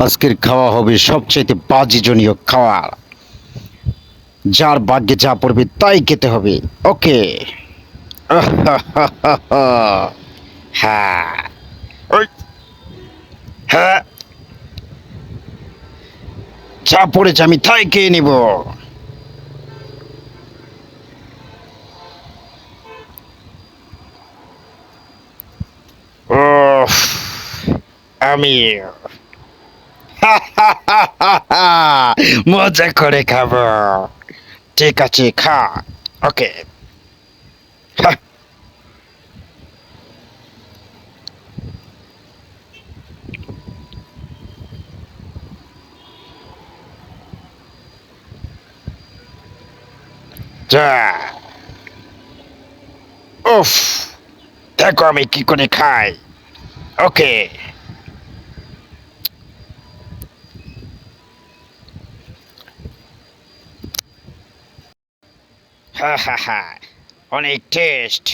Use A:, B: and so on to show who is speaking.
A: আজকের খাওয়া হবে সবচেয়ে বাজিজনীয় খাওয়া। যার ভাগ্যে যা পড়বে তাই খেতে হবে। ওকে। হ্যাঁ। ওই, হ্যাঁ, যা পড়েছে আমি তাই খেয়ে নিব। উফ, আমি মজা করে খাবো। ঠিক আছে, খা। ওকে। যা। উফ, দেখো আমি কি করে খাই। ওকে। হা হা হা, অনেক টেস্ট।